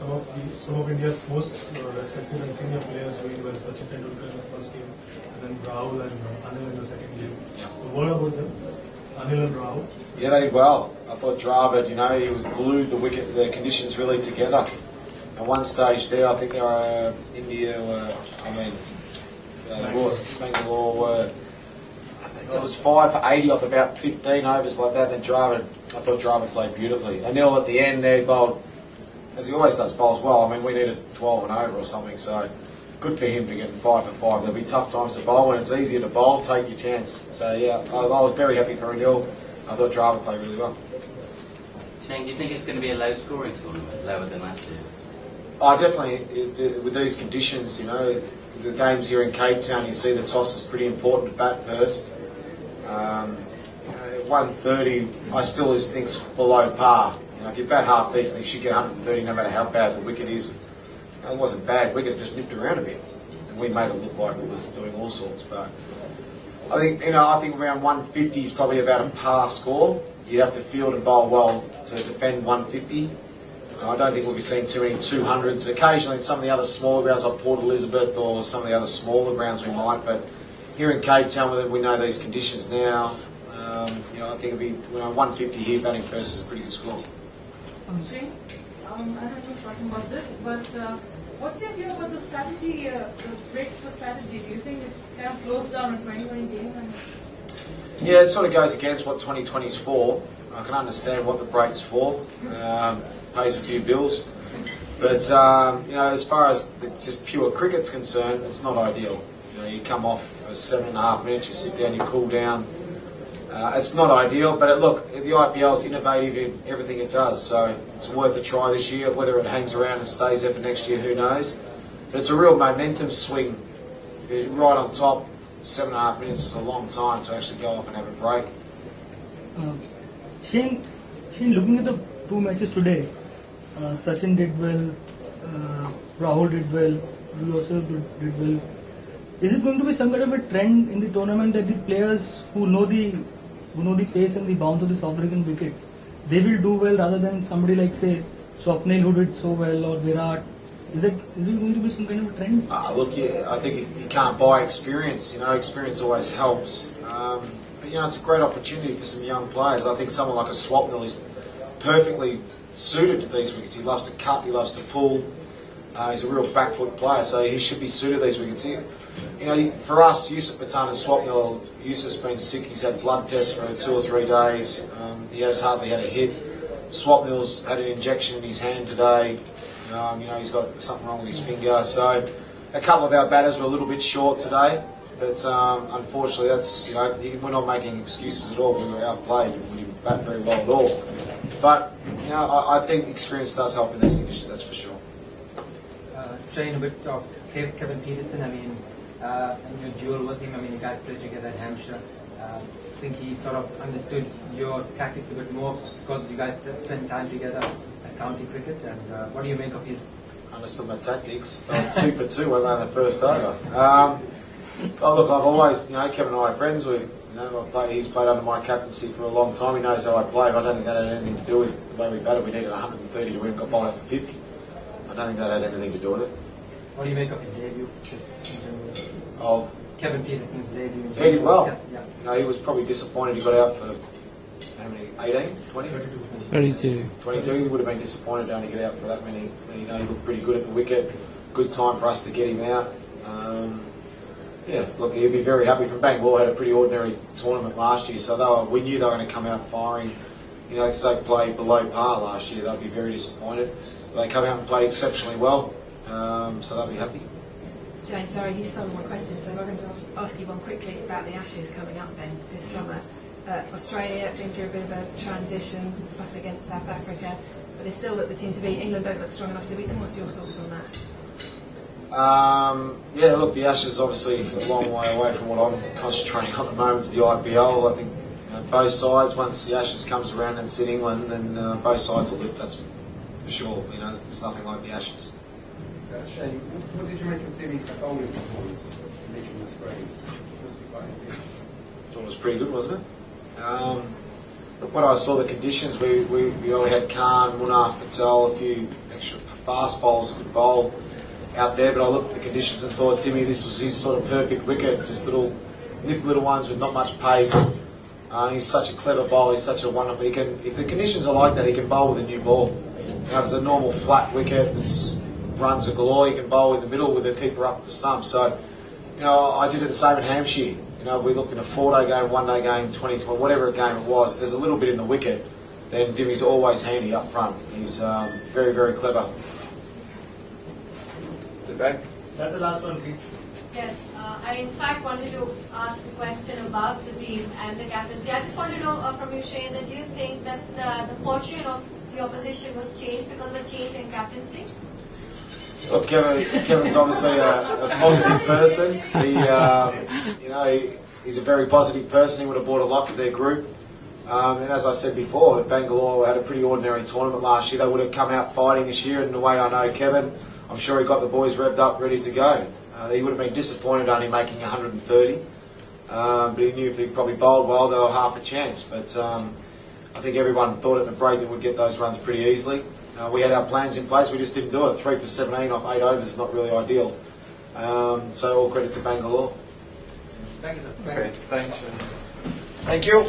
some of India's most respected and senior players doing well. Sachin Tendulkar in the first game, and then Rahul and Anil in the second game. Yeah. What about them? Anil and Rahul? Yeah, they did well. I thought Dravid, he was glued the conditions really together. At one stage there, I think they were Bangalore were, I think it was 5 for 80 off about 15 overs like that. Then I thought Dravid played beautifully. Anil at the end there bowled, as he always does, bowls well. I mean, we needed 12 and over or something, so good for him to get 5 for 5. There'll be tough times to bowl. When it's easier to bowl, take your chance. So yeah, I was very happy for Anil. I thought Dravid played really well. Shane, do you think it's going to be a low-scoring tournament, lower than last year? Oh, definitely. With these conditions, the games here in Cape Town, you see the toss is pretty important to bat first. 130, I still think is below par. If you bat half decent, you should get 130 no matter how bad the wicket is. It wasn't bad. Wicket just nipped around a bit, and we made it look like it was doing all sorts. But I think around 150 is probably about a par score. You have to field and bowl well to defend 150. I don't think we'll be seeing too many 200s. Occasionally, in some of the other smaller grounds like Port Elizabeth or some of the other smaller grounds we might. But here in Cape Town, we know these conditions now. I think it'll be 150 here batting first is a pretty good score. Shane, I don't know if you're talking about this, but what's your view about the strategy, the breaks for strategy? Do you think it kind of slows down a 2020 game? Yeah, it sort of goes against what 2020 is for. I can understand what the break's for. Pays a few bills. But, as far as just pure cricket's concerned, it's not ideal. You come off for 7.5 minutes, you sit down, you cool down. It's not ideal, but look, the IPL is innovative in everything it does, so it's worth a try this year. Whether it hangs around and stays there for next year, who knows? But it's a real momentum swing. You're right on top. 7.5 minutes is a long time to actually go off and have a break. Shane, looking at the two matches today, Sachin did well, Rahul did well, you also did well. Is it going to be some kind of a trend in the tournament that the players who know the pace and the bounce of the South African wicket, they will do well rather than somebody like, say, Swapnil who did so well, or Virat? Is it going to be some kind of a trend? Look, yeah, I think you can't buy experience. Experience always helps. But it's a great opportunity for some young players. I think someone like a Swapnil is perfectly suited to these wickets. He loves to cut, he loves to pull. He's a real back foot player, so he should be suited to these wickets. For us, Yusuf Pathan and Swapnil, Yusuf's been sick. He's had blood tests for 2 or 3 days. He has hardly had a hit. Swapnil's had an injection in his hand today. He's got something wrong with his finger. So a couple of our batters were a little bit short today. But unfortunately, that's we're not making excuses at all. We were outplayed. We didn't bat very well at all. But I think experience does help in these conditions. That's for sure. Shane, a bit of Kevin Peterson. In your duel with him, you guys played together at Hampshire. I think he sort of understood your tactics a bit more because you guys spent time together at county cricket. And what do you make of his? Understood my tactics. 2 for 2 went on the first over. Look, I've always, Kevin and I are friends. He's played under my captaincy for a long time. He knows how I play. But I don't think that had anything to do with the way we batted. We needed 130 to win. Got bowled out for 50. I don't think that had anything to do with it. What do you make of his debut? Just in general? Oh, Kevin Peterson's debut. He did well. Yeah. He was probably disappointed he got out for how many? 18, 20? 22. He would have been disappointed to only get out for that many. He looked pretty good at the wicket. Good time for us to get him out. Look, he'd be very happy. From Bangalore had a pretty ordinary tournament last year, so we knew they were going to come out firing. Because they played below par last year, they'd be very disappointed. They come out and played exceptionally well, so they'll be happy. Jane, sorry, he stole my question, so we're going to ask you one quickly about the Ashes coming up then this summer. Australia been through a bit of a transition, stuff against South Africa, but they still look the team to beat. England don't look strong enough to beat them. What's your thoughts on that? Look, the Ashes obviously a long way away from what I'm concentrating on at the moment is the IPL. I think both sides, once the Ashes comes around and it's in England, then both sides will lift, that's for sure. It's nothing like the Ashes. Shane, what did you make of Divi's bowling performance? Making the sprays? Must be quite good. I thought it was pretty good, wasn't it? Look, when I saw the conditions, we only had Khan, Munaf, Patel, a few extra fast bowlers could bowl out there, but I looked at the conditions and thought, Dimmy, this was his sort of perfect wicket, just little ones with not much pace. He's such a clever bowler, he's such a wonderful, if the conditions are like that, he can bowl with a new ball. You know, if it's a normal flat wicket, it's runs a galore, he can bowl in the middle with the keeper up the stump. So, you know, I did it the same at Hampshire. You know, we looked at a 4-day game, 1-day game, 2020, whatever game it was. There's a little bit in the wicket, then Dimmy's always handy up front. He's very, very clever. The back. That's the last one, please. Yes, I in fact wanted to ask a question about the team and the captaincy. I just want to know from you, Shane, that do you think that the fortune of the opposition was changed because of the change in captaincy? Look, Kevin's obviously a positive person. He's a very positive person. He would have brought a lot to their group. And as I said before, Bangalore had a pretty ordinary tournament last year. They would have come out fighting this year, and the way I know Kevin, I'm sure he got the boys revved up, ready to go. He would have been disappointed only making 130, but he knew if he probably bowled well, they were half a chance. But I think everyone thought at the break that we'd get those runs pretty easily. We had our plans in place, we just didn't do it. 3 for 17 off 8 overs is not really ideal. So all credit to Bangalore. Thank you, sir. Okay, thanks. Thank you.